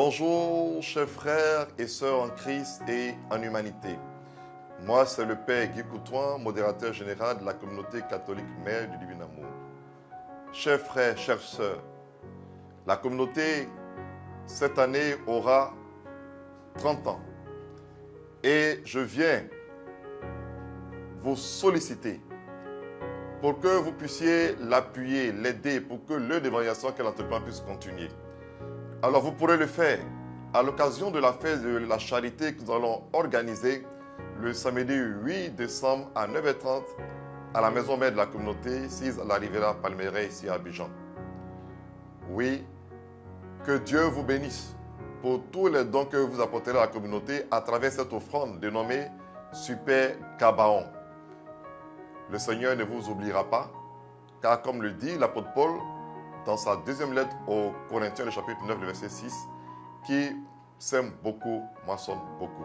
Bonjour, chers frères et sœurs en Christ et en humanité. Moi, c'est le Père Guy Coutouin, modérateur général de la communauté catholique Mère du Divin Amour. Chers frères, chères sœurs, la communauté, cette année, aura 30 ans. Et je viens vous solliciter pour que vous puissiez l'appuyer, l'aider, pour que l'œuvre d'évangélisation qu'elle entreprend puisse continuer. Alors vous pourrez le faire à l'occasion de la fête de la charité que nous allons organiser le samedi 8 décembre à 9h30 à la maison mère de la communauté, 6 à la Riviera Palmeraie, ici à Abidjan. Oui, que Dieu vous bénisse pour tous les dons que vous apporterez à la communauté à travers cette offrande dénommée Super Gabaon. Le Seigneur ne vous oubliera pas, car comme le dit l'apôtre Paul dans sa deuxième lettre aux Corinthiens, le chapitre 9, le verset 6, qui sème beaucoup, moissonne beaucoup.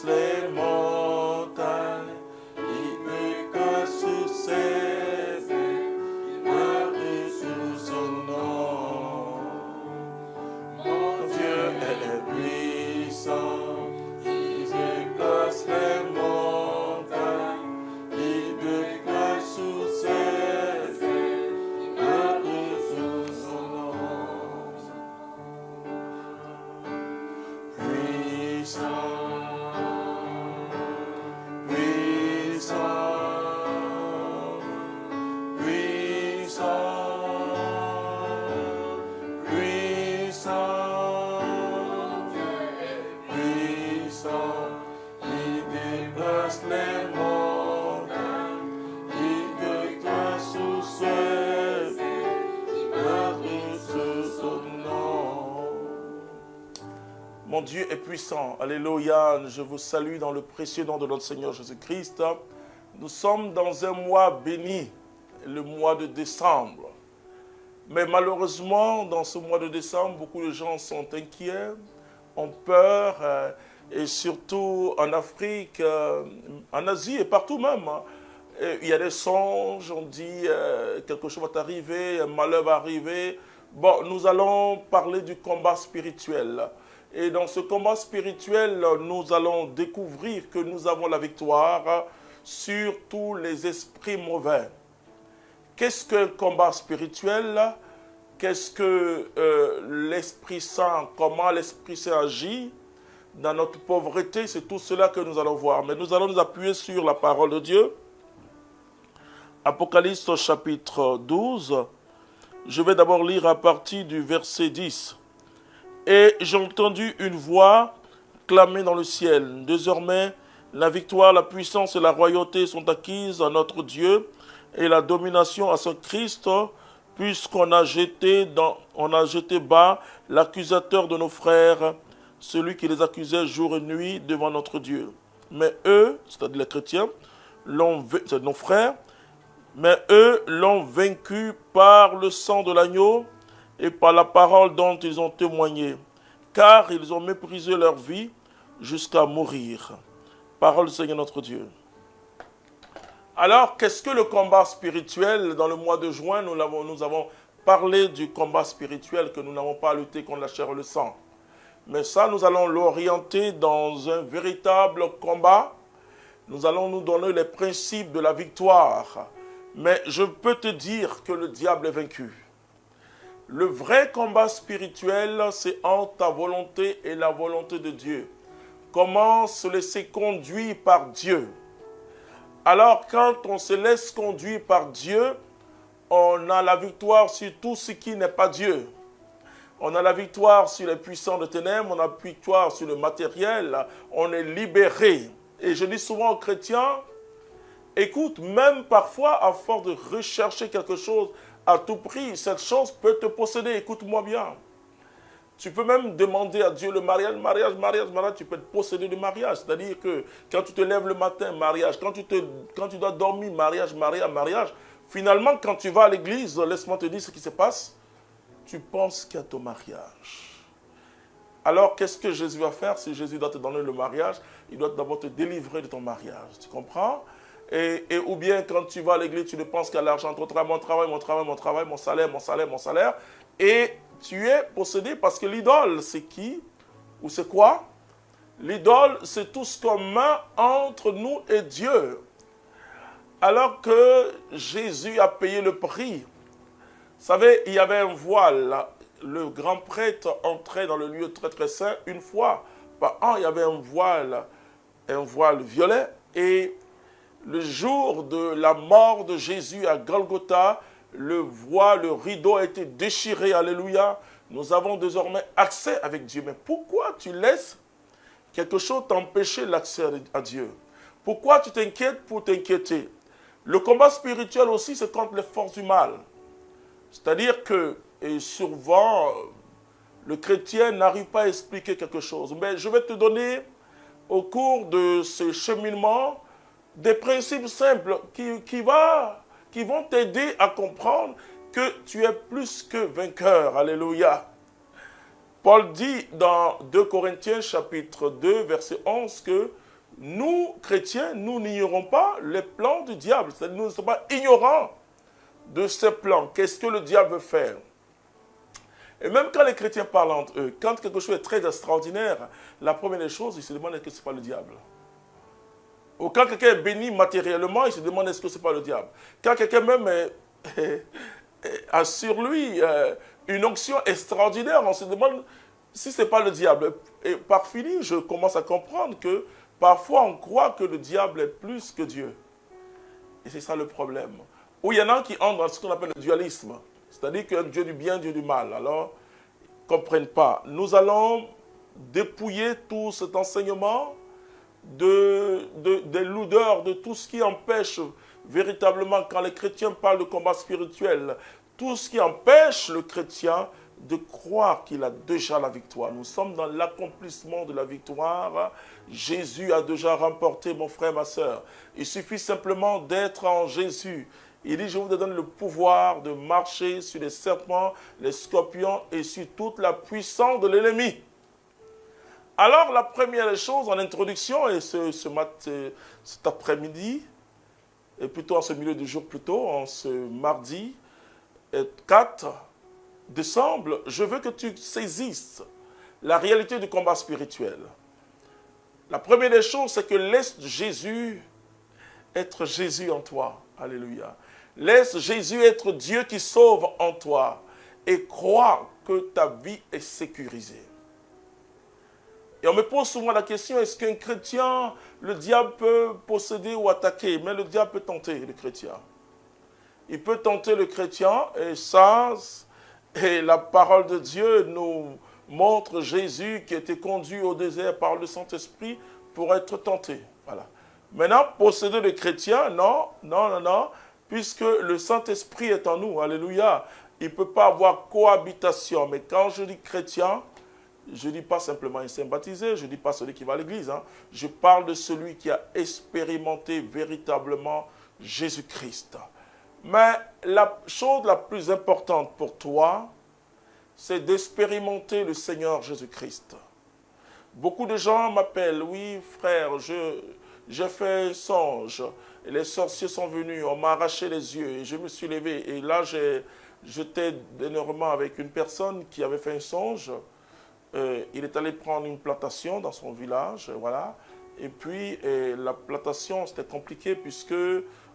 Les montagnes, il que sous ses ailes, il sous son nom. Mon Dieu est puissant, il déplace les montagnes, il que sous ses ailes, il sous son nom. Puissant. Mon Dieu est puissant. Alléluia. Je vous salue dans le précieux nom de notre Seigneur Jésus-Christ. Nous sommes dans un mois béni, le mois de décembre. Mais malheureusement, dans ce mois de décembre, beaucoup de gens sont inquiets, ont peur, et surtout en Afrique, en Asie et partout même. Il y a des songes, on dit quelque chose va arriver, un malheur va arriver. Bon, nous allons parler du combat spirituel. Et dans ce combat spirituel, nous allons découvrir que nous avons la victoire sur tous les esprits mauvais. Qu'est-ce que le combat spirituel? Qu'est-ce que l'Esprit Saint, comment l'Esprit Saint agit dans notre pauvreté? C'est tout cela que nous allons voir. Mais nous allons nous appuyer sur la parole de Dieu. Apocalypse au chapitre 12. Je vais d'abord lire à partir du verset 10. Et j'ai entendu une voix clamer dans le ciel. Désormais, la victoire, la puissance et la royauté sont acquises à notre Dieu et la domination à son Christ, puisqu'on a jeté bas l'accusateur de nos frères, celui qui les accusait jour et nuit devant notre Dieu. Mais eux, c'est-à-dire les chrétiens, c'est nos frères, mais eux l'ont vaincu par le sang de l'agneau et par la parole dont ils ont témoigné, car ils ont méprisé leur vie jusqu'à mourir. Parole du Seigneur notre Dieu. Alors, qu'est-ce que le combat spirituel? Dans le mois de juin, nous avons parlé du combat spirituel, que nous n'avons pas lutté contre la chair et le sang. Mais ça, nous allons l'orienter dans un véritable combat. Nous allons nous donner les principes de la victoire. Mais je peux te dire que le diable est vaincu. Le vrai combat spirituel, c'est entre ta volonté et la volonté de Dieu. Comment se laisser conduire par Dieu. Alors, quand on se laisse conduire par Dieu, on a la victoire sur tout ce qui n'est pas Dieu. On a la victoire sur les puissants de ténèbres, on a la victoire sur le matériel, on est libéré. Et je dis souvent aux chrétiens, écoute, même parfois, à force de rechercher quelque chose à tout prix, cette chose peut te posséder. Écoute-moi bien. Tu peux même demander à Dieu le mariage, tu peux être possédé de mariage. C'est-à-dire que quand tu te lèves le matin, mariage. Quand tu dois dormir, mariage. Finalement, quand tu vas à l'église, laisse-moi te dire ce qui se passe. Tu penses qu'il y a ton mariage. Alors, qu'est-ce que Jésus va faire? Si Jésus doit te donner le mariage, il doit d'abord te délivrer de ton mariage. Tu comprends? Ou bien, quand tu vas à l'église, tu ne penses qu'à l'argent, mon travail, mon salaire. Et tu es possédé parce que l'idole, c'est qui? Ou c'est quoi? L'idole, c'est tout ce commun entre nous et Dieu. Alors que Jésus a payé le prix. Vous savez, il y avait un voile. Le grand prêtre entrait dans le lieu très très saint une fois par an. Il y avait un voile violet. Et le jour de la mort de Jésus à Golgotha, le rideau a été déchiré. Alléluia. Nous avons désormais accès avec Dieu. Mais pourquoi tu laisses quelque chose t'empêcher l'accès à Dieu? Pourquoi tu t'inquiètes pour t'inquiéter? Le combat spirituel aussi, c'est contre les forces du mal. C'est-à-dire que, et souvent, le chrétien n'arrive pas à expliquer quelque chose. Mais je vais te donner, au cours de ce cheminement, des principes simples qui vont t'aider à comprendre que tu es plus que vainqueur. Alléluia. Paul dit dans 2 Corinthiens chapitre 2, verset 11 que nous, chrétiens, nous n'ignorons pas les plans du diable. C'est-à-dire nous ne sommes pas ignorants de ses plans. Qu'est-ce que le diable veut faire? Et même quand les chrétiens parlent entre eux, quand quelque chose est très extraordinaire, la première des choses, ils se demandent est-ce que ce n'est pas le diable. Ou quand quelqu'un est béni matériellement, il se demande est-ce que ce n'est pas le diable. Quand quelqu'un même a sur lui une onction extraordinaire, on se demande si ce n'est pas le diable. Et par fini, je commence à comprendre que parfois on croit que le diable est plus que Dieu. Et c'est ça le problème. Ou il y en a qui entrent dans ce qu'on appelle le dualisme. C'est-à-dire qu'il y a un Dieu du bien, Dieu du mal. Alors, ils ne comprennent pas. Nous allons dépouiller tout cet enseignement des lourdeurs, de tout ce qui empêche véritablement, quand les chrétiens parlent de combat spirituel, tout ce qui empêche le chrétien de croire qu'il a déjà la victoire. Nous sommes dans l'accomplissement de la victoire. Jésus a déjà remporté, mon frère, ma soeur. Il suffit simplement d'être en Jésus. Il dit, je vous donne le pouvoir de marcher sur les serpents, les scorpions et sur toute la puissance de l'ennemi. Alors, la première chose en introduction, et cet après-midi, et plutôt en ce milieu du jour plutôt, en ce mardi 4 décembre, je veux que tu saisisses la réalité du combat spirituel. La première des choses, c'est que laisse Jésus être Jésus en toi. Alléluia. Laisse Jésus être Dieu qui sauve en toi et crois que ta vie est sécurisée. Et on me pose souvent la question, est-ce qu'un chrétien, le diable peut posséder ou attaquer? Mais le diable peut tenter le chrétien. Il peut tenter le chrétien et ça, et la parole de Dieu nous montre Jésus qui était conduit au désert par le Saint-Esprit pour être tenté. Voilà. Maintenant, posséder le chrétien, non, puisque le Saint-Esprit est en nous, alléluia. Il ne peut pas avoir cohabitation. Mais quand je dis chrétien, je ne dis pas simplement un saint baptisé, je ne dis pas celui qui va à l'église. Je parle de celui qui a expérimenté véritablement Jésus-Christ. Mais la chose la plus importante pour toi, c'est d'expérimenter le Seigneur Jésus-Christ. Beaucoup de gens m'appellent, oui frère, j'ai fait un songe, et les sorciers sont venus, on m'a arraché les yeux, et je me suis levé, et là j'étais énormément avec une personne qui avait fait un songe. Il est allé prendre une plantation dans son village, voilà, et puis la plantation c'était compliqué puisque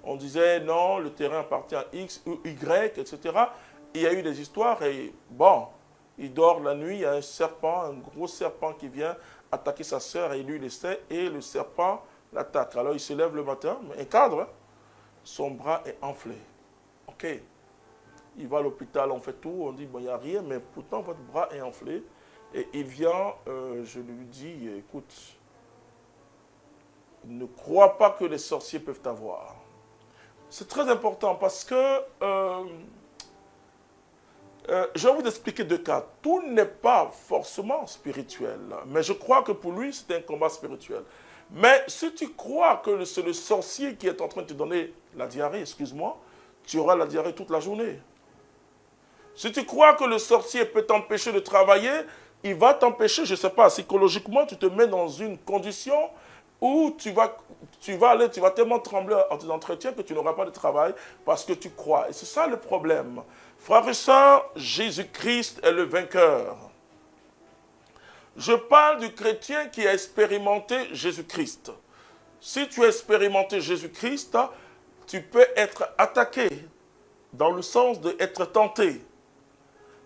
on disait non, le terrain appartient à X ou Y, etc. Il y a eu des histoires et bon, il dort la nuit, il y a un serpent, un gros serpent qui vient attaquer sa sœur et lui le sait et le serpent l'attaque. Alors il se lève le matin, un cadre, hein, son bras est enflé. Ok, il va à l'hôpital, on fait tout, on dit bon il n'y a rien, mais pourtant votre bras est enflé. Et il vient, je lui dis, écoute, ne crois pas que les sorciers peuvent t'avoir. C'est très important parce que Je vais vous expliquer deux cas. Tout n'est pas forcément spirituel, mais je crois que pour lui, c'est un combat spirituel. Mais si tu crois que c'est le sorcier qui est en train de te donner la diarrhée, excuse-moi, tu auras la diarrhée toute la journée. Si tu crois que le sorcier peut t'empêcher de travailler, il va t'empêcher, je ne sais pas, psychologiquement, tu te mets dans une condition où tu vas tellement trembler en tes entretiens que tu n'auras pas de travail parce que tu crois. Et c'est ça le problème. Frères et sœurs, Jésus-Christ est le vainqueur. Je parle du chrétien qui a expérimenté Jésus-Christ. Si tu as expérimenté Jésus-Christ, tu peux être attaqué dans le sens d'être tenté.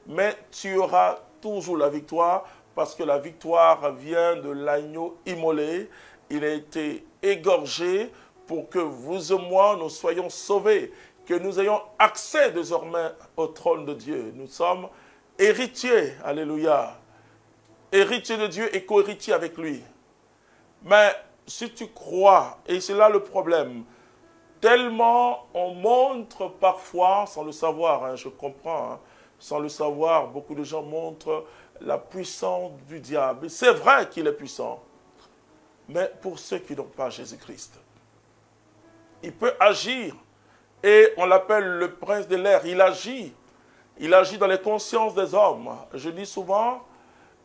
Mais tu auras toujours la victoire parce que la victoire vient de l'agneau immolé. Il a été égorgé pour que vous et moi, nous soyons sauvés, que nous ayons accès désormais au trône de Dieu. Nous sommes héritiers, alléluia, héritiers de Dieu et co-héritiers avec lui. Mais si tu crois, et c'est là le problème, tellement on montre parfois, sans le savoir, hein, je comprends, hein, sans le savoir, beaucoup de gens montrent la puissance du diable. C'est vrai qu'il est puissant, mais pour ceux qui n'ont pas Jésus-Christ, il peut agir, et on l'appelle le prince de l'air, il agit dans les consciences des hommes. Je dis souvent,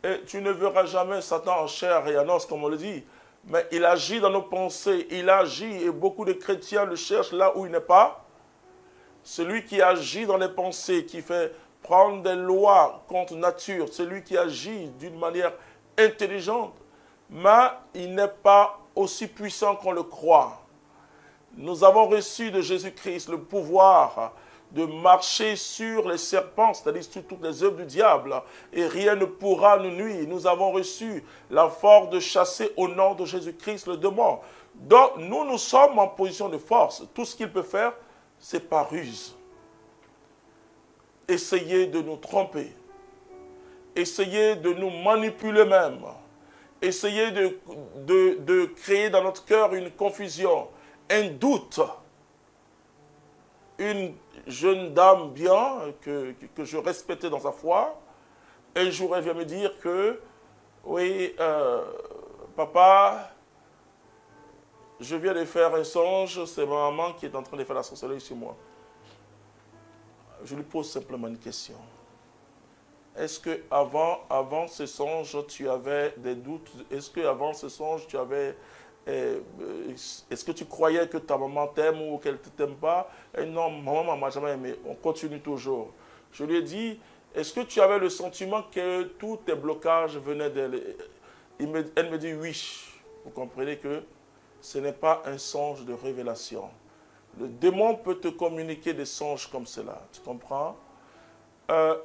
et tu ne verras jamais Satan en chair et en os, comme on le dit, mais il agit dans nos pensées, il agit, et beaucoup de chrétiens le cherchent là où il n'est pas. Celui qui agit dans les pensées, qui fait prendre des lois contre nature, celui qui agit d'une manière intelligente, mais il n'est pas aussi puissant qu'on le croit. Nous avons reçu de Jésus-Christ le pouvoir de marcher sur les serpents, c'est-à-dire sur toutes les œuvres du diable, et rien ne pourra nous nuire. Nous avons reçu la force de chasser au nom de Jésus-Christ le démon. Donc nous sommes en position de force. Tout ce qu'il peut faire, c'est par ruse. Essayer de nous tromper, essayer de nous manipuler même, essayer de créer dans notre cœur une confusion, un doute. Une jeune dame bien, que je respectais dans sa foi, un jour elle vient me dire que, oui, papa, je viens de faire un songe, c'est ma maman qui est en train de faire la sorcellerie sur moi. Je lui pose simplement une question. Est-ce que avant ce songe, tu avais des doutes? Est-ce que avant ce songe, tu avais... est-ce que tu croyais que ta maman t'aime ou qu'elle ne t'aime pas? Et non, maman ne m'a jamais aimé. On continue toujours. Je lui ai dit, est-ce que tu avais le sentiment que tous tes blocages venaient d'elle? Elle me dit oui. Vous comprenez que ce n'est pas un songe de révélation. Le démon peut te communiquer des songes comme cela. Tu comprends?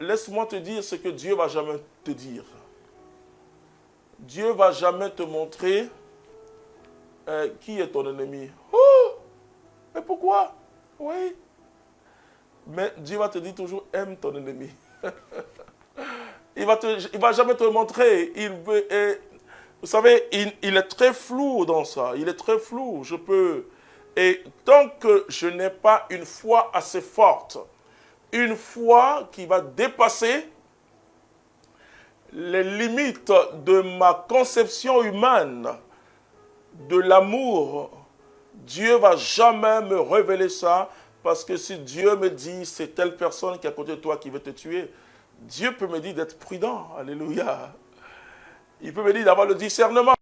Laisse-moi te dire ce que Dieu ne va jamais te dire. Dieu ne va jamais te montrer qui est ton ennemi. Oh! Mais pourquoi? Oui. Mais Dieu va te dire toujours, aime ton ennemi. Il va jamais te le montrer. Vous savez, il est très flou dans ça. Il est très flou. Et tant que je n'ai pas une foi assez forte, une foi qui va dépasser les limites de ma conception humaine, de l'amour, Dieu ne va jamais me révéler ça, parce que si Dieu me dit c'est telle personne qui est à côté de toi qui veut te tuer, Dieu peut me dire d'être prudent. Alléluia. Il peut me dire d'avoir le discernement.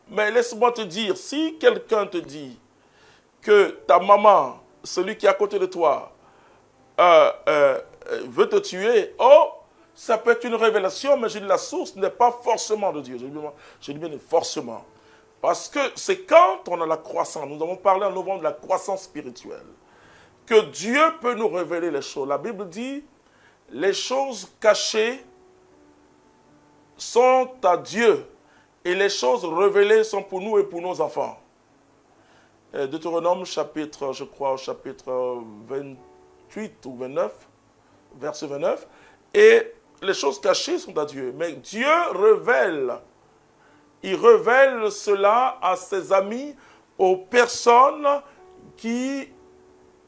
Mais laisse-moi te dire, si quelqu'un te dit que ta maman, celui qui est à côté de toi, veut te tuer, oh, ça peut être une révélation, mais je dis la source n'est pas forcément de Dieu. Je dis bien forcément. Parce que c'est quand on a la croissance, nous avons parlé en novembre de la croissance spirituelle, que Dieu peut nous révéler les choses. La Bible dit, les choses cachées sont à Dieu, et les choses révélées sont pour nous et pour nos enfants. Deutéronome chapitre, je crois, chapitre 28 ou 29, verset 29, et les choses cachées sont à Dieu. Mais Dieu révèle, il révèle cela à ses amis, aux personnes qui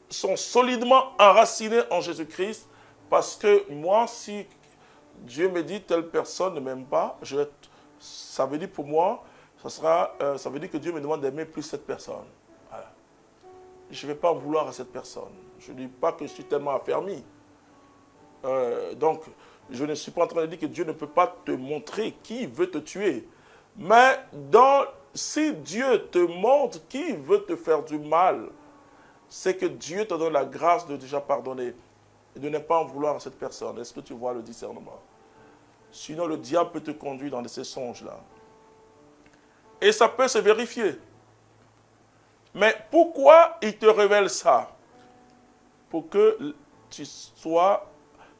sont solidement enracinées en Jésus-Christ, Parce que moi, si Dieu me dit telle personne ne m'aime pas, ça veut dire pour moi, ça veut dire que Dieu me demande d'aimer plus cette personne. Voilà. Je ne vais pas en vouloir à cette personne. Je ne dis pas que je suis tellement affermi. Donc, je ne suis pas en train de dire que Dieu ne peut pas te montrer qui veut te tuer. Mais si Dieu te montre qui veut te faire du mal, c'est que Dieu te donne la grâce de déjà pardonner et de ne pas en vouloir à cette personne. Est-ce que tu vois le discernement? Sinon, le diable peut te conduire dans ces songes-là. Et ça peut se vérifier. Mais pourquoi il te révèle ça? Pour que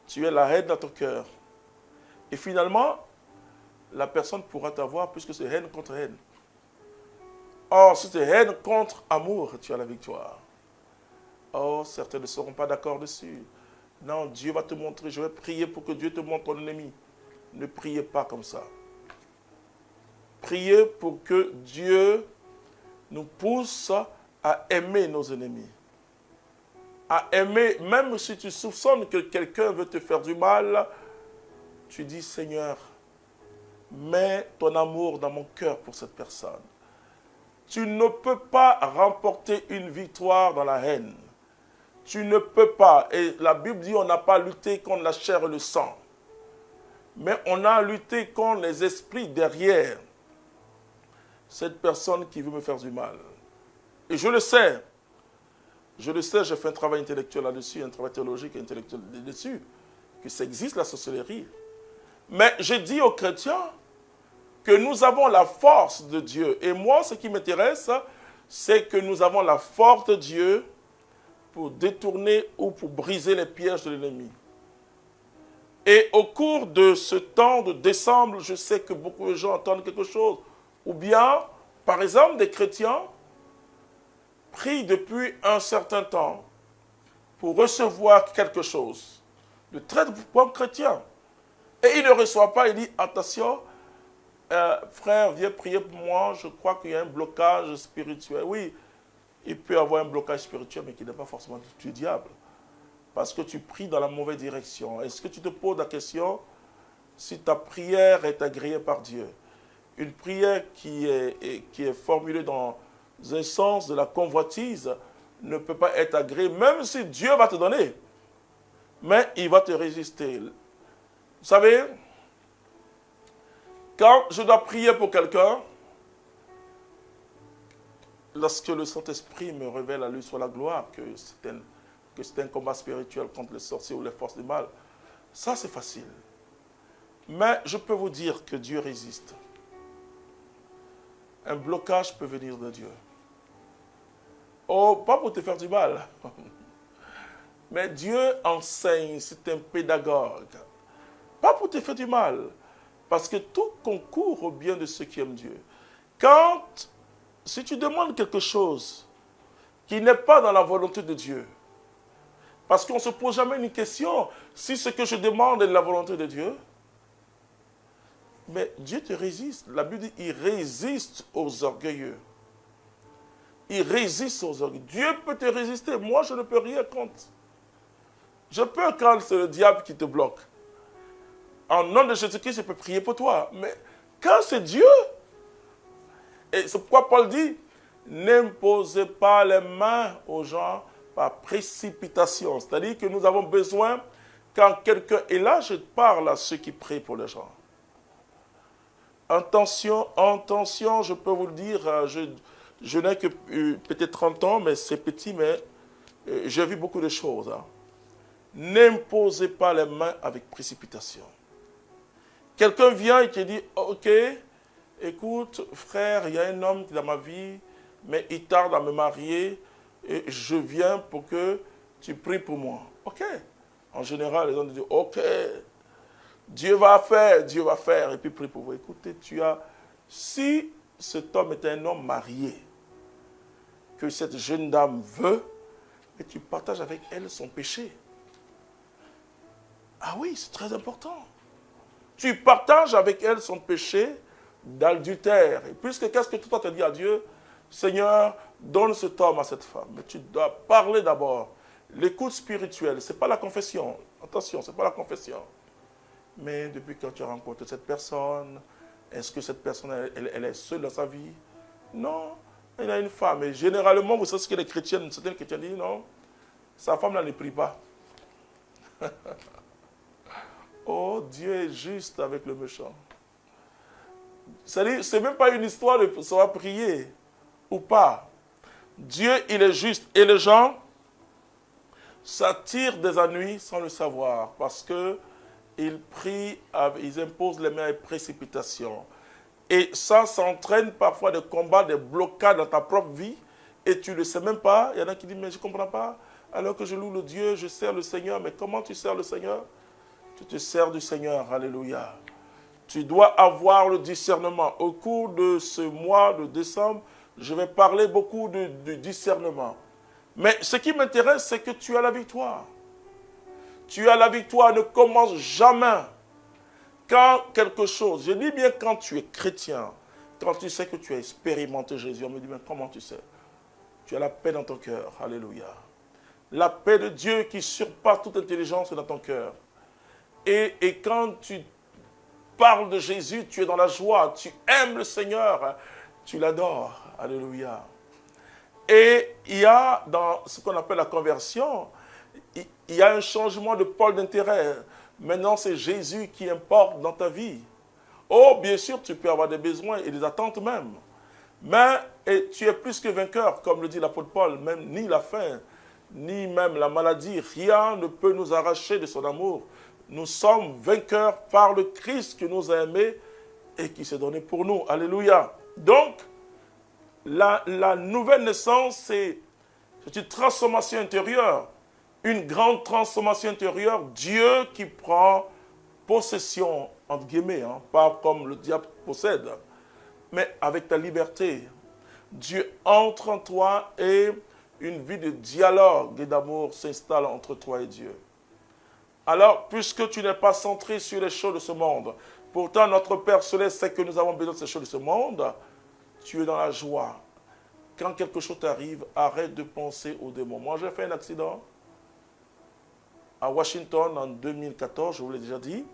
tu aies la haine dans ton cœur. Et finalement, la personne pourra t'avoir puisque c'est haine contre haine. Or, si c'est haine contre amour, tu as la victoire. Oh, certains ne seront pas d'accord dessus. Non, Dieu va te montrer. Je vais prier pour que Dieu te montre ton ennemi. Ne priez pas comme ça. Priez pour que Dieu nous pousse à aimer nos ennemis. À aimer, même si tu soupçonnes que quelqu'un veut te faire du mal, tu dis, Seigneur, mets ton amour dans mon cœur pour cette personne. Tu ne peux pas remporter une victoire dans la haine. Tu ne peux pas. Et la Bible dit, on n'a pas lutté contre la chair et le sang. Mais on a lutté contre les esprits derrière cette personne qui veut me faire du mal. Et je le sais. Je le sais, j'ai fait un travail intellectuel là-dessus, un travail théologique et intellectuel là-dessus, que ça existe la sorcellerie. Mais je dis aux chrétiens que nous avons la force de Dieu. Et moi, ce qui m'intéresse, c'est que nous avons la force de Dieu pour détourner ou pour briser les pièges de l'ennemi. Et au cours de ce temps de décembre, je sais que beaucoup de gens entendent quelque chose. Ou bien, par exemple, des chrétiens prient depuis un certain temps pour recevoir quelque chose. De très bons chrétiens. Et il ne reçoit pas, il dit, attention, frère, viens prier pour moi, je crois qu'il y a un blocage spirituel. Oui, il peut y avoir un blocage spirituel, mais qui n'est pas forcément du diable. Parce que tu pries dans la mauvaise direction. Est-ce que tu te poses la question si ta prière est agréée par Dieu? Une prière qui est formulée dans un sens de la convoitise ne peut pas être agréée, même si Dieu va te donner. Mais il va te résister. Vous savez, quand je dois prier pour quelqu'un, lorsque le Saint-Esprit me révèle à lui sur la gloire que c'est un combat spirituel contre les sorciers ou les forces du mal, ça c'est facile. Mais je peux vous dire que Dieu résiste. Un blocage peut venir de Dieu. Oh, pas pour te faire du mal. Mais Dieu enseigne, c'est un pédagogue. Pas pour te faire du mal. Parce que tout concourt au bien de ceux qui aiment Dieu. Si tu demandes quelque chose qui n'est pas dans la volonté de Dieu, parce qu'on ne se pose jamais une question, si ce que je demande est de la volonté de Dieu, mais Dieu te résiste. La Bible dit, il résiste aux orgueilleux. Il résiste aux orgueilleux. Dieu peut te résister. Moi, je ne peux rien contre. Je peux quand c'est le diable qui te bloque. En nom de Jésus-Christ, je peux prier pour toi. Mais quand c'est Dieu, et c'est pourquoi Paul dit, n'imposez pas les mains aux gens par précipitation. C'est-à-dire que nous avons besoin, quand quelqu'un est là, je parle à ceux qui prient pour les gens. Attention, je peux vous le dire, je n'ai que peut-être 30 ans, mais c'est petit, mais j'ai vu beaucoup de choses. Hein. N'imposez pas les mains avec précipitation. Quelqu'un vient et qui dit, ok, écoute, frère, il y a un homme dans ma vie, mais il tarde à me marier, et je viens pour que tu pries pour moi. Ok. En général, les gens disent, ok, Dieu va faire, et puis prie pour vous. Écoutez, si cet homme est un homme marié, que cette jeune dame veut, mais tu partages avec elle son péché. Ah oui, c'est très important. Tu partages avec elle son péché d'adultère. Et puisque qu'est-ce que toi te dis à Dieu? Seigneur, donne cet homme à cette femme. Mais tu dois parler d'abord. L'écoute spirituelle, ce n'est pas la confession. Attention, ce n'est pas la confession. Mais depuis que tu as rencontré cette personne, est-ce que cette personne, elle est seule dans sa vie? Non, elle a une femme. Et généralement, vous savez ce que les chrétiennes, certaines chrétiennes disent, non, sa femme là ne prie pas. Oh, Dieu est juste avec le méchant. Ce n'est même pas une histoire de savoir prier ou pas. Dieu, il est juste. Et les gens s'attirent des ennuis sans le savoir parce qu'ils prient, ils imposent les mains avec précipitation. Et ça entraîne parfois des combats, des blocades dans ta propre vie et tu ne le sais même pas. Il y en a qui disent, mais je ne comprends pas. Alors que je loue le Dieu, je sers le Seigneur. Mais comment tu sers le Seigneur? Tu te sers du Seigneur. Alléluia. Tu dois avoir le discernement. Au cours de ce mois de décembre, je vais parler beaucoup de discernement. Mais ce qui m'intéresse, c'est que tu as la victoire. Tu as la victoire, ne commence jamais. Quand quelque chose, je dis bien quand tu es chrétien, quand tu sais que tu as expérimenté Jésus, on me dit, mais comment tu sais? Tu as la paix dans ton cœur. Alléluia. La paix de Dieu qui surpasse toute intelligence est dans ton cœur. Et quand tu parles de Jésus, tu es dans la joie, tu aimes le Seigneur, tu l'adores. Alléluia. Et il y a dans ce qu'on appelle la conversion, il y a un changement de pôle d'intérêt. Maintenant, c'est Jésus qui importe dans ta vie. Oh, bien sûr, tu peux avoir des besoins et des attentes même. Mais tu es plus que vainqueur, comme le dit l'apôtre Paul, même ni la faim, ni même la maladie, rien ne peut nous arracher de son amour. Nous sommes vainqueurs par le Christ qui nous a aimés et qui s'est donné pour nous. Alléluia. Donc, la nouvelle naissance, c'est une transformation intérieure. Une grande transformation intérieure. Dieu qui prend possession, entre guillemets, pas comme le diable possède, mais avec ta liberté. Dieu entre en toi et une vie de dialogue et d'amour s'installe entre toi et Dieu. Alors, puisque tu n'es pas centré sur les choses de ce monde, pourtant notre Père Céleste sait que nous avons besoin de ces choses de ce monde, tu es dans la joie. Quand quelque chose t'arrive, arrête de penser aux démons. Moi, j'ai fait un accident à Washington en 2014, je vous l'ai déjà dit.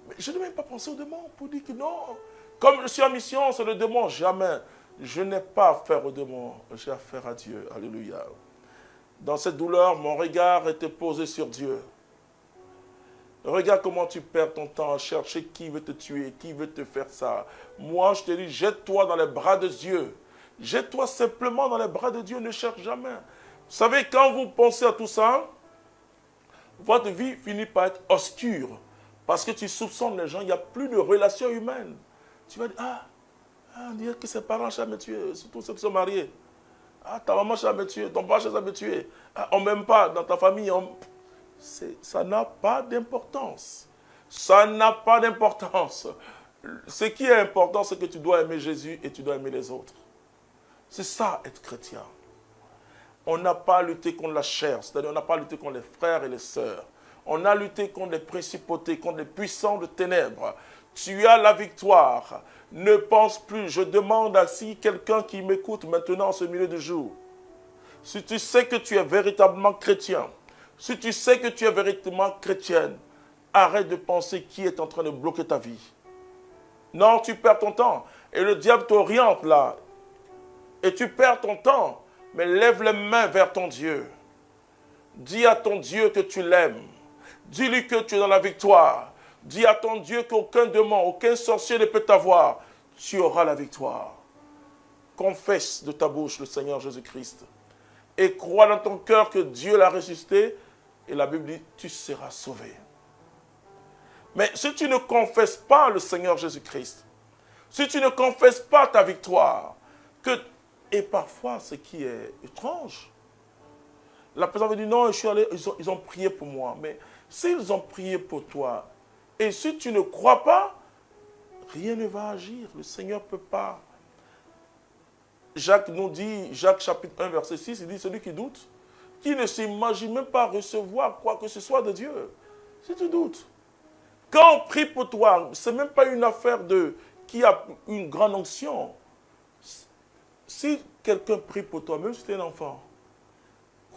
Mais je n'ai même pas pensé aux démons pour dire que non. Comme je suis en mission, c'est le démon. Jamais. Je n'ai pas affaire aux démons. J'ai affaire à Dieu. Alléluia. Dans cette douleur, mon regard était posé sur Dieu. Regarde comment tu perds ton temps à chercher qui veut te tuer, qui veut te faire ça. Moi, je te dis, jette-toi dans les bras de Dieu. Jette-toi simplement dans les bras de Dieu, ne cherche jamais. Vous savez, quand vous pensez à tout ça, votre vie finit par être obscure. Parce que tu soupçonnes les gens, il n'y a plus de relations humaines. Tu vas dire, on dirait que ses parents cherchent à me tuer, surtout ceux qui sont mariés. Ta maman cherche à me tuer, ton père cherche à me tuer. On ne m'aime pas dans ta famille. Ça n'a pas d'importance. Ça n'a pas d'importance. Ce qui est important, c'est que tu dois aimer Jésus et tu dois aimer les autres. C'est ça, être chrétien. On n'a pas lutté contre la chair, c'est-à-dire on n'a pas lutté contre les frères et les sœurs. On a lutté contre les principautés, contre les puissants de ténèbres. Tu as la victoire. Ne pense plus. Je demande à si quelqu'un qui m'écoute maintenant en ce milieu de jour, si tu sais que tu es véritablement chrétien, si tu sais que tu es véritablement chrétienne, arrête de penser qui est en train de bloquer ta vie. Non, tu perds ton temps. Et le diable t'oriente là. Et tu perds ton temps. Mais lève les mains vers ton Dieu. Dis à ton Dieu que tu l'aimes. Dis-lui que tu es dans la victoire. Dis à ton Dieu qu'aucun démon, aucun sorcier ne peut t'avoir. Tu auras la victoire. Confesse de ta bouche le Seigneur Jésus-Christ. Et crois dans ton cœur que Dieu l'a ressuscité. Et la Bible dit, tu seras sauvé. Mais si tu ne confesses pas le Seigneur Jésus-Christ, si tu ne confesses pas ta victoire, et parfois, ce qui est étrange, la personne veut dire, non, je suis allé, ils ont prié pour moi. Mais s'ils ont prié pour toi, et si tu ne crois pas, rien ne va agir. Le Seigneur ne peut pas. Jacques nous dit, Jacques chapitre 1, verset 6, il dit, celui qui doute, qui ne s'imagine même pas recevoir quoi que ce soit de Dieu. Si tu doutes. Quand on prie pour toi, ce n'est même pas une affaire qui a une grande onction. Si quelqu'un prie pour toi, même si tu es un enfant,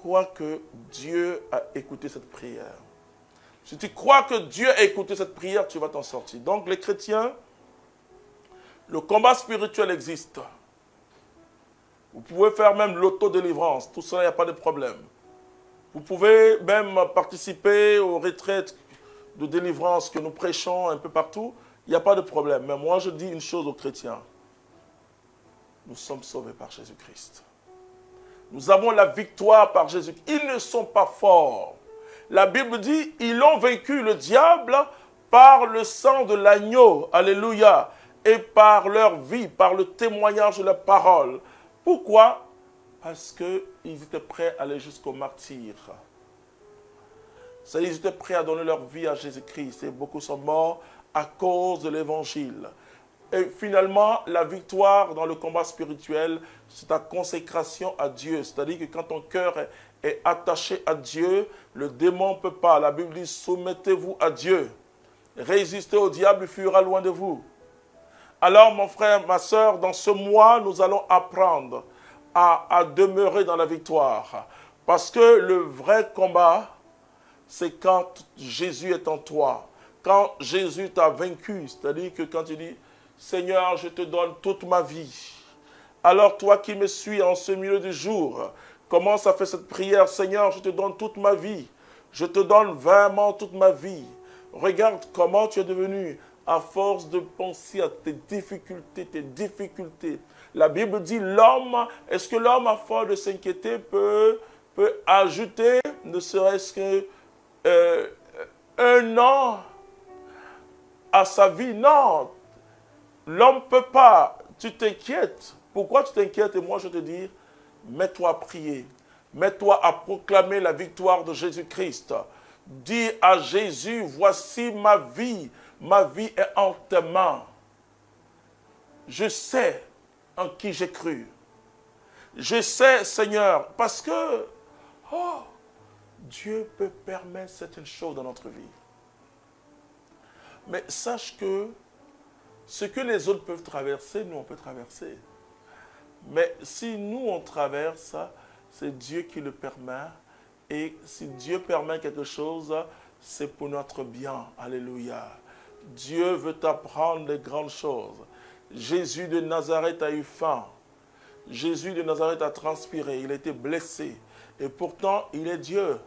crois que Dieu a écouté cette prière, si tu crois que Dieu a écouté cette prière, tu vas t'en sortir. Donc les chrétiens, le combat spirituel existe. Vous pouvez faire même l'autodélivrance, tout ça, il n'y a pas de problème. Vous pouvez même participer aux retraites de délivrance que nous prêchons un peu partout, il n'y a pas de problème. Mais moi, je dis une chose aux chrétiens. Nous sommes sauvés par Jésus-Christ. Nous avons la victoire par Jésus. Ils ne sont pas forts. La Bible dit, ils ont vaincu le diable par le sang de l'agneau. Alléluia. Et par leur vie, par le témoignage de la parole. Pourquoi? Parce qu'ils étaient prêts à aller jusqu'au martyr. Ils étaient prêts à donner leur vie à Jésus-Christ. Et beaucoup sont morts à cause de l'évangile. Et finalement, la victoire dans le combat spirituel, c'est ta consécration à Dieu. C'est-à-dire que quand ton cœur est attaché à Dieu, le démon ne peut pas. La Bible dit, soumettez-vous à Dieu. Résistez au diable, il fuira loin de vous. Alors, mon frère, ma soeur, dans ce mois, nous allons apprendre à demeurer dans la victoire. Parce que le vrai combat, c'est quand Jésus est en toi. Quand Jésus t'a vaincu, c'est-à-dire que quand tu dis, Seigneur, je te donne toute ma vie. Alors toi qui me suis en ce milieu du jour, commence à faire cette prière, Seigneur, je te donne toute ma vie. Je te donne vraiment toute ma vie. Regarde comment tu es devenu, à force de penser à tes difficultés. La Bible dit, l'homme, est-ce que l'homme, à force de s'inquiéter, peut ajouter, ne serait-ce que un an à sa vie? Non, l'homme ne peut pas. Tu t'inquiètes. Pourquoi tu t'inquiètes? Et moi, je te dis, mets-toi à prier. Mets-toi à proclamer la victoire de Jésus-Christ. Dis à Jésus, voici ma vie. Ma vie est en tes mains. Je sais en qui j'ai cru. Je sais, Seigneur, parce que Dieu peut permettre certaines choses dans notre vie. Mais sache que ce que les autres peuvent traverser, nous on peut traverser. Mais si nous on traverse, c'est Dieu qui le permet. Et si Dieu permet quelque chose, c'est pour notre bien. Alléluia. Dieu veut t'apprendre des grandes choses. Jésus de Nazareth a eu faim. Jésus de Nazareth a transpiré. Il a été blessé. Et pourtant, il est Dieu.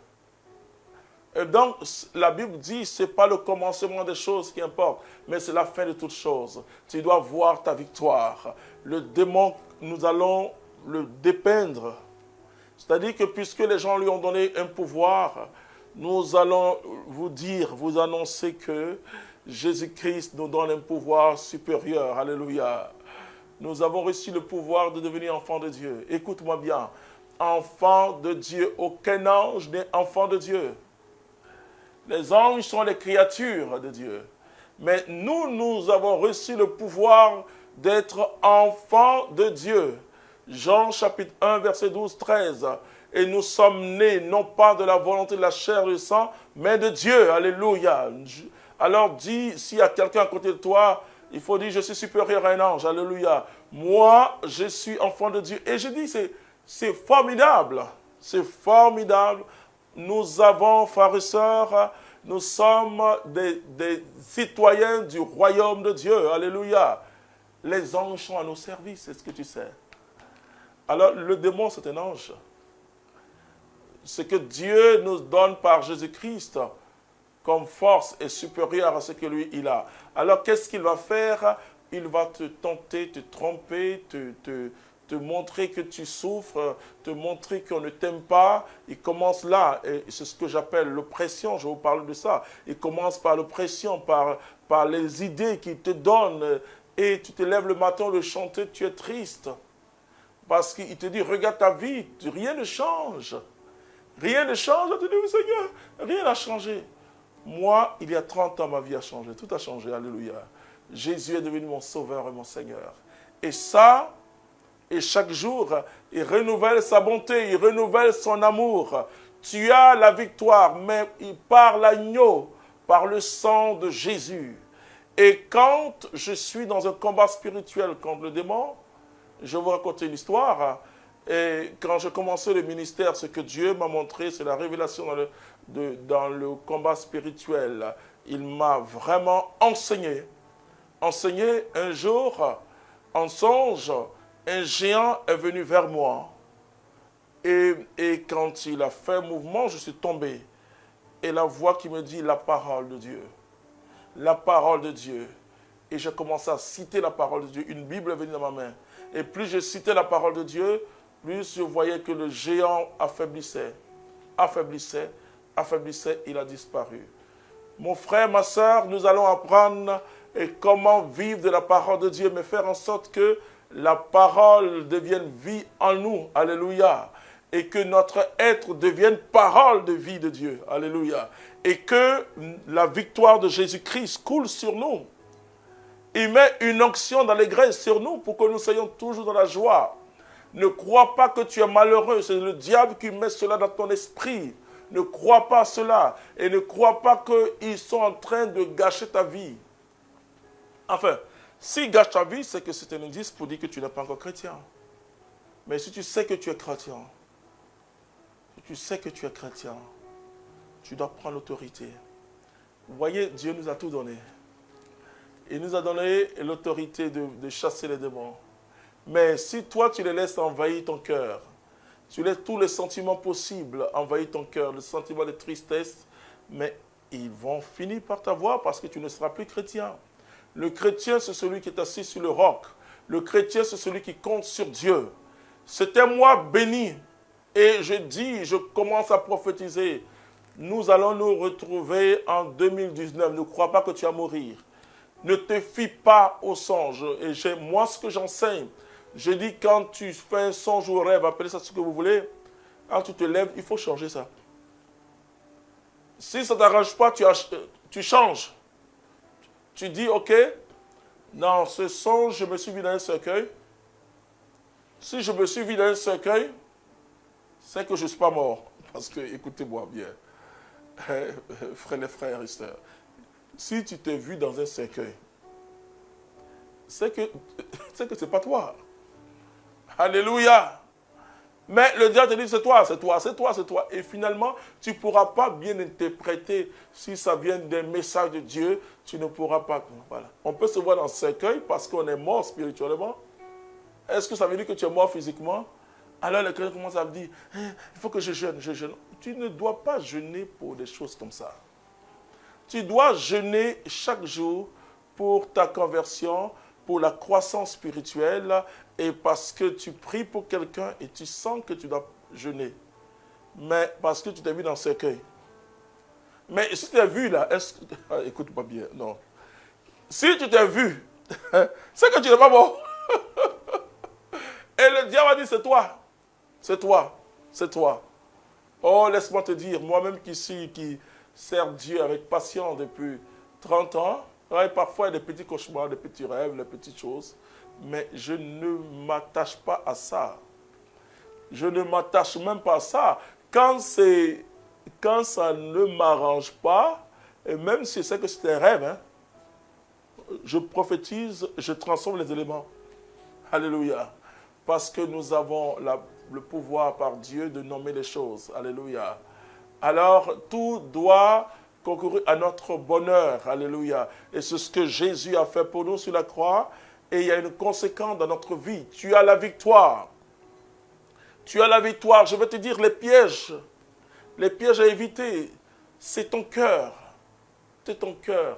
Et donc, la Bible dit, ce n'est pas le commencement des choses qui importe, mais c'est la fin de toutes choses. Tu dois voir ta victoire. Le démon, nous allons le dépeindre. C'est-à-dire que puisque les gens lui ont donné un pouvoir, nous allons vous dire, vous annoncer que Jésus-Christ nous donne un pouvoir supérieur. Alléluia. Nous avons reçu le pouvoir de devenir enfants de Dieu. Écoute-moi bien. Enfant de Dieu. Aucun ange n'est enfant de Dieu. Les anges sont les créatures de Dieu. Mais nous avons reçu le pouvoir d'être enfants de Dieu. Jean chapitre 1, verset 12-13. Et nous sommes nés, non pas de la volonté de la chair et du sang, mais de Dieu. Alléluia. Alors dis, s'il y a quelqu'un à côté de toi, il faut dire, je suis supérieur à un ange. Alléluia. Moi, je suis enfant de Dieu. Et je dis, c'est formidable. C'est formidable. Nous avons, frères et sœurs, nous sommes des citoyens du royaume de Dieu. Alléluia. Les anges sont à nos services, c'est ce que tu sais. Alors, le démon, c'est un ange. Ce que Dieu nous donne par Jésus-Christ comme force est supérieur à ce que lui, il a. Alors, qu'est-ce qu'il va faire? Il va te tenter, te tromper, te montrer que tu souffres, te montrer qu'on ne t'aime pas. Il commence là, et c'est ce que j'appelle l'oppression, je vous parle de ça. Il commence par l'oppression, par les idées qu'il te donne, et tu te lèves le matin de chanter, tu es triste. Parce qu'il te dit, regarde ta vie, rien ne change. Rien ne change, tu dis, oui Seigneur, rien n'a changé. Moi, il y a 30 ans, ma vie a changé, tout a changé, alléluia. Jésus est devenu mon sauveur et mon Seigneur. Et ça, et chaque jour, il renouvelle sa bonté, il renouvelle son amour. Tu as la victoire, mais par l'agneau, par le sang de Jésus. Et quand je suis dans un combat spirituel contre le démon, je vais vous raconter une histoire. Et quand j'ai commencé le ministère, ce que Dieu m'a montré, c'est la révélation dans le combat spirituel. Il m'a vraiment enseigné. Enseigné un jour, en songe, un géant est venu vers moi. Et quand il a fait un mouvement, je suis tombé. Et la voix qui me dit la parole de Dieu. La parole de Dieu. Et j'ai commencé à citer la parole de Dieu. Une Bible est venue dans ma main. Et plus je citais la parole de Dieu, plus je voyais que le géant affaiblissait. Affaiblissait, affaiblissait, il a disparu. Mon frère, ma soeur, nous allons apprendre comment vivre de la parole de Dieu, mais faire en sorte que la parole devienne vie en nous. Alléluia. Et que notre être devienne parole de vie de Dieu. Alléluia. Et que la victoire de Jésus-Christ coule sur nous. Il met une onction d'allégresse sur nous pour que nous soyons toujours dans la joie. Ne crois pas que tu es malheureux. C'est le diable qui met cela dans ton esprit. Ne crois pas cela. Et ne crois pas qu'ils sont en train de gâcher ta vie. Enfin, s'ils gâchent ta vie, c'est que c'est un indice pour dire que tu n'es pas encore chrétien. Mais si tu sais que tu es chrétien, tu dois prendre l'autorité. Vous voyez, Dieu nous a tout donné. Il nous a donné l'autorité de chasser les démons. Mais si toi, tu les laisses envahir ton cœur, tu laisses tous les sentiments possibles envahir ton cœur, le sentiment de tristesse, mais ils vont finir par t'avoir parce que tu ne seras plus chrétien. Le chrétien, c'est celui qui est assis sur le roc. Le chrétien, c'est celui qui compte sur Dieu. C'est un mois béni. Et je commence à prophétiser. Nous allons nous retrouver en 2019. Ne crois pas que tu vas mourir. Ne te fie pas au songe. Et moi, ce que j'enseigne, je dis quand tu fais un songe ou un rêve, appelez ça ce que vous voulez, quand tu te lèves, il faut changer ça. Si ça ne t'arrange pas, tu changes. Tu dis, ok, dans ce songe, je me suis vu dans un cercueil. Si je me suis vu dans un cercueil, c'est que je ne suis pas mort. Parce que, écoutez-moi bien, les frères et sœurs, si tu t'es vu dans un cercueil, c'est que ce n'est pas toi. Alléluia. Mais le diable te dit, c'est toi, c'est toi, c'est toi, c'est toi. Et finalement, tu ne pourras pas bien interpréter si ça vient d'un message de Dieu, tu ne pourras pas. Voilà. On peut se voir dans un cercueil parce qu'on est mort spirituellement. Est-ce que ça veut dire que tu es mort physiquement? Alors le chrétien commence à me dire, il faut que je jeûne, je jeûne. Tu ne dois pas jeûner pour des choses comme ça. Tu dois jeûner chaque jour pour ta conversion, pour la croissance spirituelle, et parce que tu pries pour quelqu'un et tu sens que tu dois jeûner. Mais parce que tu t'es vu dans le cercueil. Mais si tu t'es vu là, écoute-moi bien, non. Si tu t'es vu, c'est que tu n'es pas mort. Et le diable a dit, c'est toi. C'est toi. C'est toi. Oh, laisse-moi te dire, moi-même qui sert Dieu avec patience depuis 30 ans, parfois il y a des petits cauchemars, des petits rêves, des petites choses, mais je ne m'attache pas à ça. Je ne m'attache même pas à ça. Quand ça ne m'arrange pas, et même si c'est que c'est un rêve, hein, je prophétise, je transforme les éléments. Alléluia. Parce que nous avons le pouvoir par Dieu de nommer les choses. Alléluia. Alors, tout doit concourir à notre bonheur. Alléluia. Et c'est ce que Jésus a fait pour nous sur la croix. Et il y a une conséquence dans notre vie. Tu as la victoire. Tu as la victoire. Je vais te dire les pièges à éviter. C'est ton cœur. C'est ton cœur.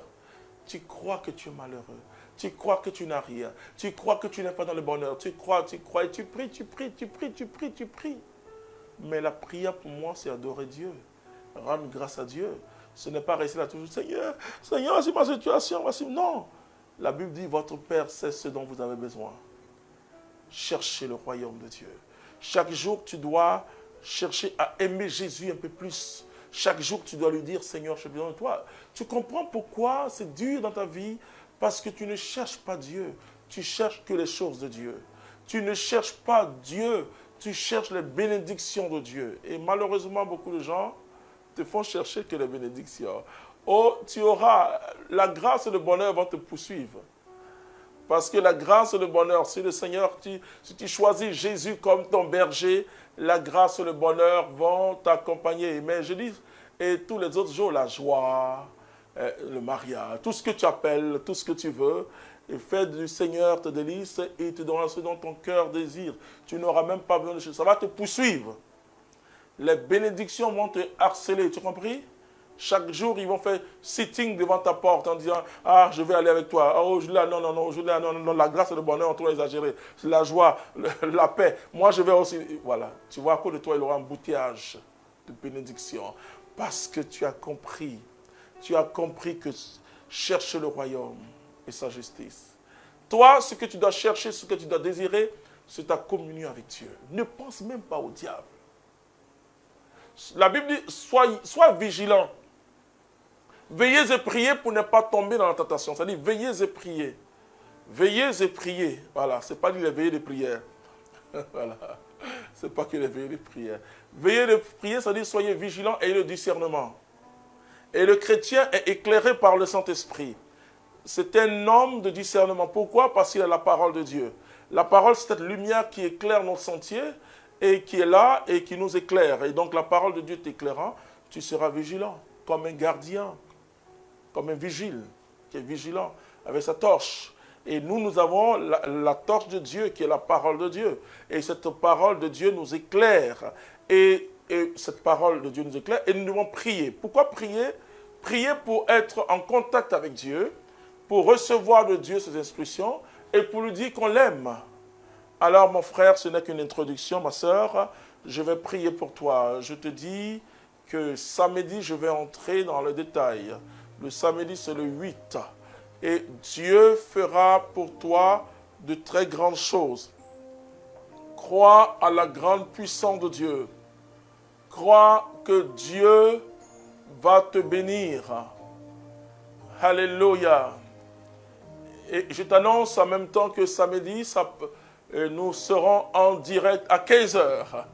Tu crois que tu es malheureux. Tu crois que tu n'as rien. Tu crois que tu n'es pas dans le bonheur. Tu crois, et tu pries. Mais la prière pour moi, c'est adorer Dieu. Rendre grâce à Dieu. Ce n'est pas rester là toujours, Seigneur, c'est ma situation. Non. La Bible dit, votre Père sait ce dont vous avez besoin. Cherchez le royaume de Dieu. Chaque jour, tu dois chercher à aimer Jésus un peu plus. Chaque jour, tu dois lui dire, Seigneur, j'ai besoin de toi. Tu comprends pourquoi c'est dur dans ta vie? Parce que tu ne cherches pas Dieu. Tu cherches que les choses de Dieu. Tu ne cherches pas Dieu. Tu cherches les bénédictions de Dieu. Et malheureusement, beaucoup de gens te font chercher que les bénédictions. Oh, tu auras, la grâce et le bonheur vont te poursuivre. Parce que la grâce et le bonheur, si le Seigneur, si tu choisis Jésus comme ton berger, la grâce et le bonheur vont t'accompagner. Mais je dis, et tous les autres jours, la joie, le mariage, tout ce que tu appelles, tout ce que tu veux, et fais du Seigneur tes délices et il te donnera ce dont ton cœur désire. Tu n'auras même pas besoin de choses. Ça va te poursuivre. Les bénédictions vont te harceler, tu as compris? Chaque jour, ils vont faire sitting devant ta porte en disant « Ah, je vais aller avec toi. Oh, je là, non, non, non, je là, non, non, non, la grâce et le bonheur ont trop exagéré. C'est la joie, la paix. Moi, je vais aussi... » Voilà. Tu vois, à cause de toi, il aura un embouteillage de bénédiction. Parce que tu as compris. Tu as compris que cherche le royaume et sa justice. Toi, ce que tu dois chercher, ce que tu dois désirer, c'est ta communion avec Dieu. Ne pense même pas au diable. La Bible dit, sois vigilant. Veillez et priez pour ne pas tomber dans la tentation. C'est-à-dire, veillez et priez. Veillez et priez. Voilà, ce n'est pas les veillées de prière. Voilà. Ce n'est pas que les veillées de prière. Veillez et priez, c'est-à-dire, soyez vigilants et ayez le discernement. Et le chrétien est éclairé par le Saint-Esprit. C'est un homme de discernement. Pourquoi? Parce qu'il a la parole de Dieu. La parole, c'est cette lumière qui éclaire notre sentier et qui est là et qui nous éclaire. Et donc, la parole de Dieu t'éclairant, tu seras vigilant, comme un gardien, comme un vigile qui est vigilant avec sa torche. Et nous avons la torche de Dieu qui est la parole de Dieu. Et cette parole de Dieu nous éclaire. Et cette parole de Dieu nous éclaire. Et nous devons prier. Pourquoi prier? Prier pour être en contact avec Dieu, pour recevoir de Dieu ses instructions et pour lui dire qu'on l'aime. Alors mon frère, ce n'est qu'une introduction, ma sœur. Je vais prier pour toi. Je te dis que samedi, je vais entrer dans le détail. Le samedi, c'est le 8. Et Dieu fera pour toi de très grandes choses. Crois à la grande puissance de Dieu. Crois que Dieu va te bénir. Alléluia. Et je t'annonce en même temps que samedi, nous serons en direct à 15h.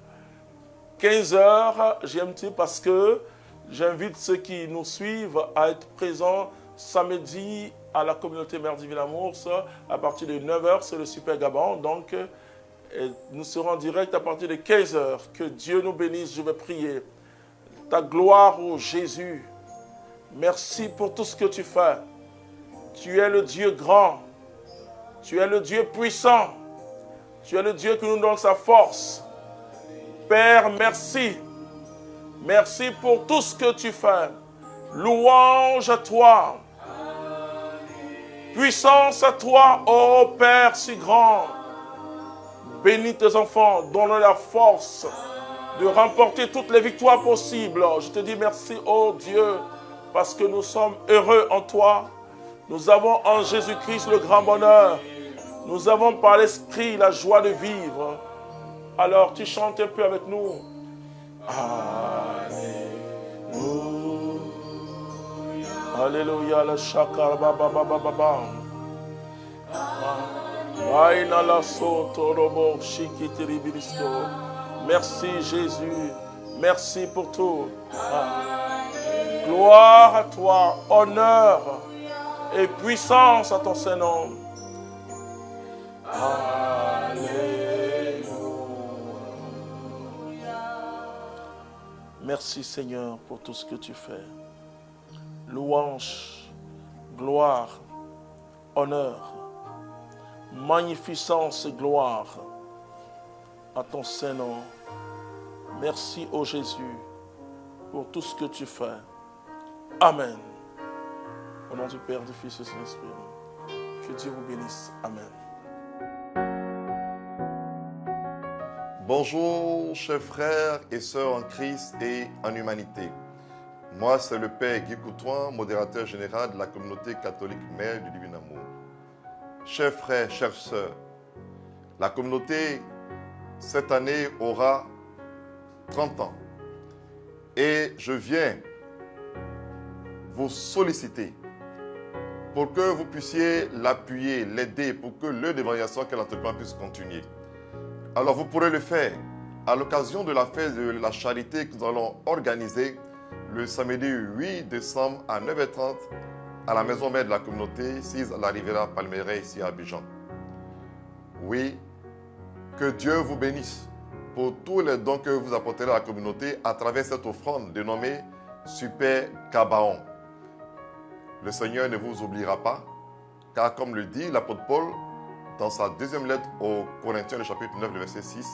15h, j'aime parce que j'invite ceux qui nous suivent à être présents samedi à la communauté Mère du Villamours à partir de 9h, c'est le Super Gabon. Donc, nous serons en direct à partir de 15h. Que Dieu nous bénisse, je vais prier. Ta gloire, ô Jésus. Merci pour tout ce que tu fais. Tu es le Dieu grand. Tu es le Dieu puissant. Tu es le Dieu qui nous donne sa force. Père, merci. Merci pour tout ce que tu fais. Louange à toi. Puissance à toi, ô Père si grand. Bénis tes enfants, donne-leur la force de remporter toutes les victoires possibles. Je te dis merci, ô Dieu, parce que nous sommes heureux en toi. Nous avons en Jésus-Christ le grand bonheur. Nous avons par l'Esprit la joie de vivre. Alors tu chantes un peu avec nous. Alléluia. Alléluia, le chakra baba baba baba. Merci Jésus. Merci pour tout. Gloire à toi, honneur et puissance à ton Saint-Nom. Alléluia. Merci Seigneur pour tout ce que tu fais. Louange, gloire, honneur, magnificence et gloire à ton Saint-Nom. Merci ô Jésus pour tout ce que tu fais. Amen. Au nom du Père, du Fils et du Saint-Esprit. Que Dieu vous bénisse. Amen. Bonjour, chers frères et sœurs en Christ et en humanité. Moi, c'est le Père Guy Coutouin, modérateur général de la communauté catholique Mère du Divin Amour. Chers frères, chères sœurs, la communauté, cette année, aura 30 ans. Et je viens vous solliciter pour que vous puissiez l'appuyer, l'aider, pour que l'œuvre d'évangélisation qu'elle entreprend puisse continuer. Alors vous pourrez le faire à l'occasion de la fête de la charité que nous allons organiser le samedi 8 décembre à 9h30 à la maison mère de la communauté, 6 à la Riviera Palmeraie, ici à Abidjan. Oui, que Dieu vous bénisse pour tous les dons que vous apporterez à la communauté à travers cette offrande dénommée Super Gabaon. Le Seigneur ne vous oubliera pas, car comme le dit l'apôtre Paul dans sa deuxième lettre aux Corinthiens, le chapitre 9, le verset 6,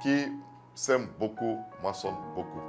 qui sème beaucoup, moissonne beaucoup.